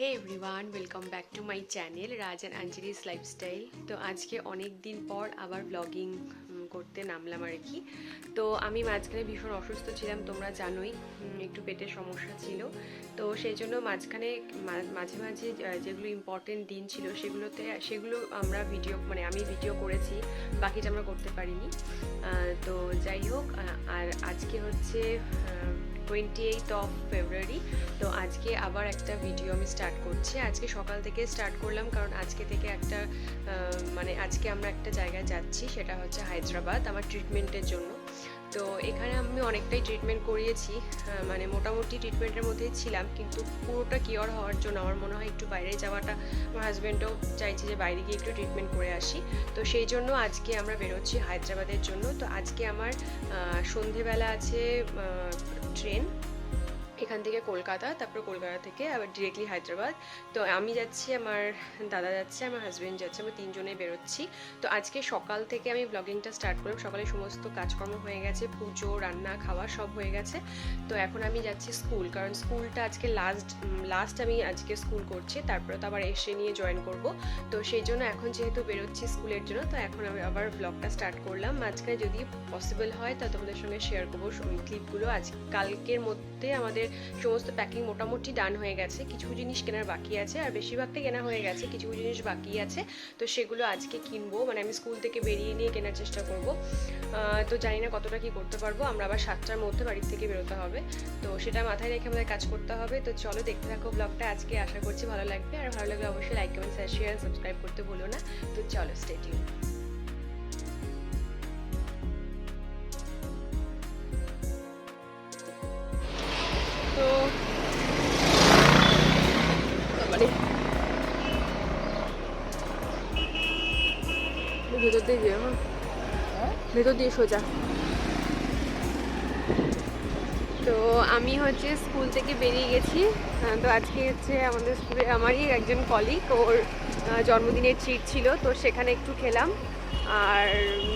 Hey everyone, welcome back to my channel Raj and Anjali's lifestyle. তো আজকে অনেক দিন পর আবার ব্লগিং করতে নামলাম আর কি। তো আমি মাঝখানে ভীষণ অসুস্থ ছিলাম, তোমরা জানোই, একটু পেটের সমস্যা ছিল। তো সেই জন্য মাঝখানে মাঝে মাঝে যেগুলো ইম্পর্টেন্ট দিন ছিল সেগুলো আমরা আমি ভিডিও করেছি, বাকিটা আমরা করতে পারিনি। তো যাই হোক, আর আজকে হচ্ছে 28th of February। তো আজকে আবার একটা ভিডিও আমি স্টার্ট করছি। আজকে সকাল থেকে স্টার্ট করলাম, কারণ আজকে থেকে আজকে আমরা একটা জায়গায় যাচ্ছি, সেটা হচ্ছে হায়দ্রাবাদ, আমার ট্রিটমেন্টের জন্য। তো এখানে আমি অনেকটাই ট্রিটমেন্ট করিয়েছি, মোটামুটি ট্রিটমেন্টের মধ্যেই ছিলাম, কিন্তু পুরোটা কিওর হওয়ার জন্য আমার মনে হয় একটু বাইরে যাওয়াটা, আমার হাজব্যান্ডও চাইছে যে বাইরে গিয়ে একটু ট্রিটমেন্ট করে আসি। তো সেই জন্য আজকে আমরা বেরোচ্ছি হায়দ্রাবাদের জন্য। তো আজকে আমার সন্ধেবেলা আছে ট্রেন, এখান থেকে কলকাতা, তারপর কলকাতা থেকে আবার ডিরেক্টলি হায়দ্রাবাদ। তো আমি যাচ্ছি, আমার দাদা যাচ্ছে, আমার হাজব্যান্ড যাচ্ছে, আমরা তিনজনেই বেরোচ্ছি। তো আজকে সকাল থেকে আমি ব্লগিংটা স্টার্ট করলাম, সকালে সমস্ত কাজকর্ম হয়ে গেছে, পুজো, রান্না, খাওয়া সব হয়ে গেছে। তো এখন আমি যাচ্ছি স্কুল, কারণ স্কুলটা আজকে লাস্ট আমি আজকে স্কুল করছি, তারপরে তো আবার এসে নিয়ে জয়েন করব। তো সেই জন্য এখন যেহেতু বেরোচ্ছি স্কুলের জন্য, তো এখন আমি আবার ব্লগটা স্টার্ট করলাম। মাঝখানে যদি পসিবল হয় তা তোমাদের সঙ্গে শেয়ার করবো ক্লিপগুলো। কালকের মধ্যে আমাদের সমস্ত প্যাকিং মোটামুটি ডান হয়ে গেছে, কিছু জিনিস কেনার বাকি আছে, আর বেশিরভাগটাই কেনা হয়ে গেছে, কিছু জিনিস বাকি আছে। তো সেগুলো আজকে কিনবো, আমি স্কুল থেকে বেরিয়ে নিয়ে কেনার চেষ্টা করব। তো জানি না কতটা কি করতে পারবো। আমরা আবার 7টার মধ্যে বাড়ির থেকে বেরোতে হবে, তো সেটা মাথায় রেখে আমাদের কাজ করতে হবে। তো চলো দেখতে থাকো ব্লগটা, আজকে আশা করছি ভালো লাগবে, আর ভালো লাগলে অবশ্যই লাইক, কমেন্ট, শেয়ার, সাবস্ক্রাইব করতে ভুলো না। তো চলো, স্টে টিউন। তো ভেতর দিয়ে গিয়ে ভেতর দিয়ে সোজা। তো আমি হচ্ছে স্কুল থেকে বেরিয়ে গেছি। তো আজকে হচ্ছে আমাদের স্কুলে আমারই একজন কলিগ, ওর জন্মদিনের ট্রিট ছিল, তো সেখানে একটু খেলাম আর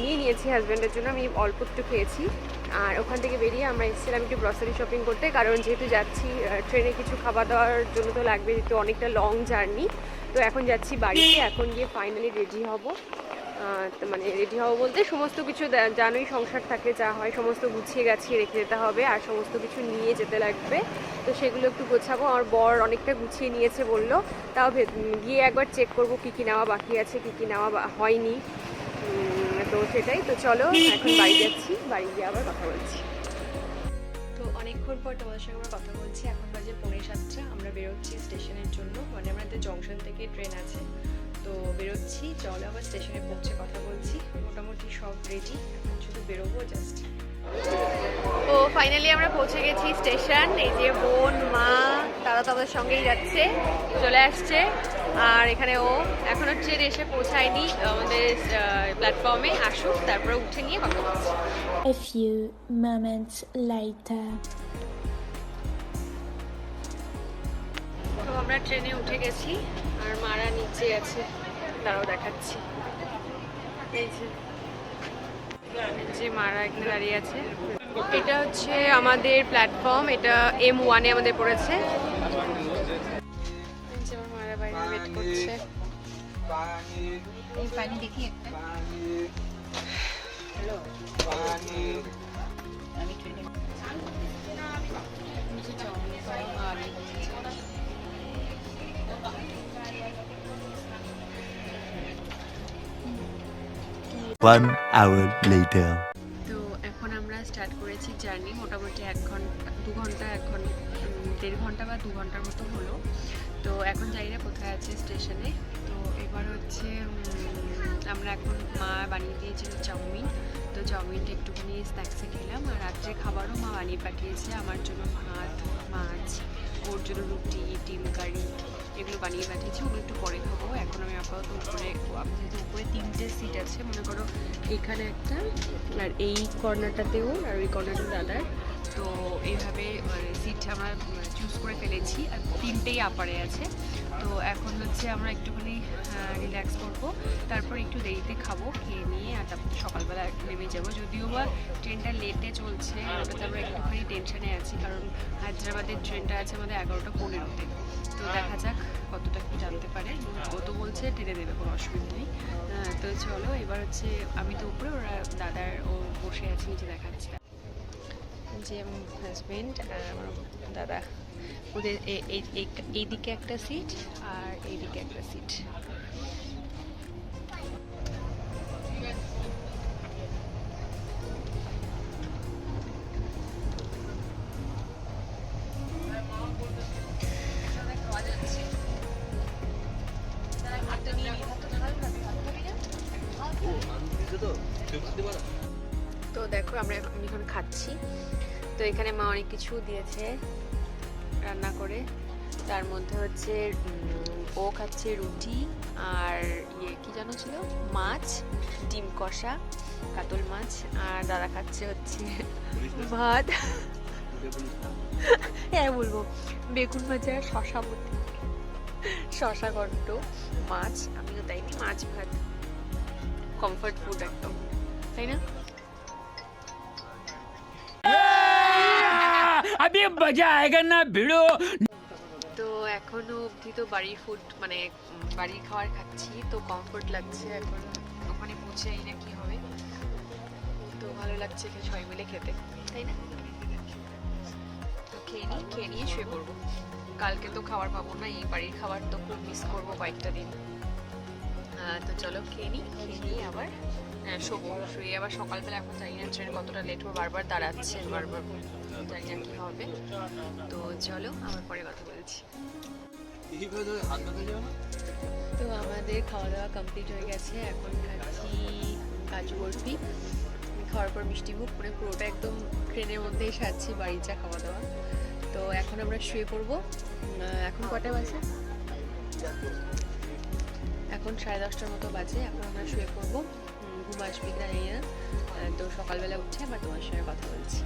নিয়েছি হাজব্যান্ডের জন্য, আমি অল্প একটু খেয়েছি। আর ওখান থেকে বেরিয়ে আমরা এসেছিলাম একটু গ্রসারি শপিং করতে, কারণ যেহেতু যাচ্ছি ট্রেনে কিছু খাওয়া দাওয়ার জন্য তো লাগবে, যেহেতু অনেকটা লং জার্নি। তো এখন যাচ্ছি বাড়িতে, এখন গিয়ে ফাইনালি রেডি হব। রেডি হবো বলতে সমস্ত কিছু জানোই, সংসার থাকলে যা হয় সমস্ত গুছিয়ে গাছিয়ে রেখে যেতে হবে, আর সমস্ত কিছু নিয়ে যেতে লাগবে। তো সেগুলো একটু গোছাবো। আমার বর অনেকটা গুছিয়ে নিয়েছে বললো, তাও গিয়ে একবার চেক করবো কী কী নেওয়া বাকি আছে, কী কী নেওয়া হয়নি। তো সেটাই। তো চলো এখন বাড়ি যাচ্ছি, বাড়ি গিয়ে আবার কথা বলছি। তো অনেকক্ষণ পর তোমাদের সঙ্গে আমরা কথা বলছি। এখন বাজে 6:45, আমরা বেরোচ্ছি স্টেশনের জন্য, আমাদের জংশন থেকে ট্রেন আছে, তো বেরোচ্ছি। চলো আবার স্টেশনে পৌঁছে কথা বলছি। মোটামুটি সব রেডি, এখন শুধু বেরোবো জাস্ট। তো ফাইনালি আমরা পৌঁছে গেছি স্টেশন। এই যে বোন, মা, তারা তাদের সঙ্গেই যাচ্ছে, চলে আসছে। আর এখানে ও এখনো ট্রেন এসে পৌঁছায়নি, আমাদের প্ল্যাটফর্মে আসুক, তারপরে উঠে নিয়ে কথা বলছি। A few moments later. তো আমরা ট্রেনে উঠে গেছি, আর মারা নিচে আছে, তারাও দেখাচ্ছি। এই যে মারা এখানে দাঁড়িয়ে আছে। এটা হচ্ছে আমাদের প্ল্যাটফর্ম, এটা M1 আমাদের পড়েছে। মারা বাইরে ওয়েট করছে। এই পানি দেখি একটা। হ্যালো, আমি ট্রেনে One hour later. তো এখন আমরা স্টার্ট করেছি জার্নি, মোটামুটি 1.5 ঘন্টা বা 2 ঘন্টার মতো হলো। তো এখন জানি না কোথায় আছে স্টেশনে। তো এবার হচ্ছে আমরা এখন, মা বানিয়ে দিয়েছিল চাউমিন, তো চাউমিনটা একটুখানি স্ন্যাক্সে খেলাম। আর রাত্রে খাবারও মা বানিয়ে পাঠিয়েছে, আমার জন্য ভাত, মাছ, ওর জন্য রুটি, ডিম কারি, এগুলো বানিয়ে পাঠিয়েছি, ওগুলো একটু পরে খাবো। এখন আমি আপাতত যেহেতু উপরে 3টে সিট আছে, মনে করো এখানে একটা, আর এই কর্নারটাতেও, আর ওই কর্নারটা দাদার। তো এইভাবে সিট আমরা চুজ করে ফেলেছি, আর 3টেই আপারে আছে। তো এখন হচ্ছে আমরা একটুখানি রিল্যাক্স করবো, তারপর একটু দেরিতে খাবো, খেয়ে নিয়ে আর তারপর সকালবেলা নেমে যাবো। যদিও বা ট্রেনটা লেটে চলছে, ওটাতে আমরা একটুখানি টেনশনে আছি, কারণ হায়দ্রাবাদের ট্রেনটা আছে আমাদের 11টা 15-তে। তো দেখা যাক হচ্ছে ঢেলে দেবে, কোনো অসুবিধা নেই। তো চলো এবার হচ্ছে আমি তো উপরে, ওরা দাদার ও বসে আছে নিচে দেখাচ্ছে, যে হাজবেন্ড আর আমার দাদা, ওদের এইদিকে একটা সিট আর এইদিকে একটা সিট। তো দেখো আমি এখন খাচ্ছি। তো এখানে মা অনেক কিছু দিয়েছে রান্না করে, তার মধ্যে হচ্ছে ও খাচ্ছে রুটি আর কি জানো ছিল, মাছ, ডিম কষা, কাতল মাছ, আর দাদা খাচ্ছে হচ্ছে ভাত, হ্যাঁ বলবো, বেগুন ভাজা, শশা মতি, শশা ঘন্ট, মাছ, আমিও তাই, মাছ ভাত, কমফর্ট ফুড একদম, তাই না? अभी मजा आएगा ना भिड़ो। তো এখনো অবধি তো বাড়ির ফুড মানে বাড়ির খাবার খাচ্ছি, তো কমফোর্ট লাগছে। এখন ওখানে পৌঁছে না কি হবে, তো ভালো লাগছে সবাই মিলে খেতে, তাই না? তো খেয়ে নিয়ে শুয়ে পড়বো। কালকে তো খাবার পাবো না, এই বাড়ির খাবার তো খুব মিস করবো কয়েকটা দিন। তো চলো খেয়ে নিয়ে আবার শোবো। শুয়ে আবার সকালবেলা, এখন জানি না ট্রেন কতটা লেট হবে, বারবার দাঁড়াচ্ছে, বারবার জানি না কি হবে। তো চলো আবার পরে কথা বলছি। তো আমাদের খাওয়া দাওয়া কমপ্লিট হয়ে গেছে, এখন খাচ্ছি কাজু বরফি, খাওয়ার পর মিষ্টি মুখ, মানে পুরোটা একদম ট্রেনের মধ্যেই সারছি বাড়ির যা খাওয়া দাওয়া। তো এখন আমরা শুয়ে পড়বো। এখন কটা বাজে? এখন 10:30টার মতো বাজে। এখন আমরা শুয়ে পড়বো, ঘুম আসবে কিনা জানি না। তো সকালবেলা উঠে আবার তোমার সঙ্গে কথা বলছি।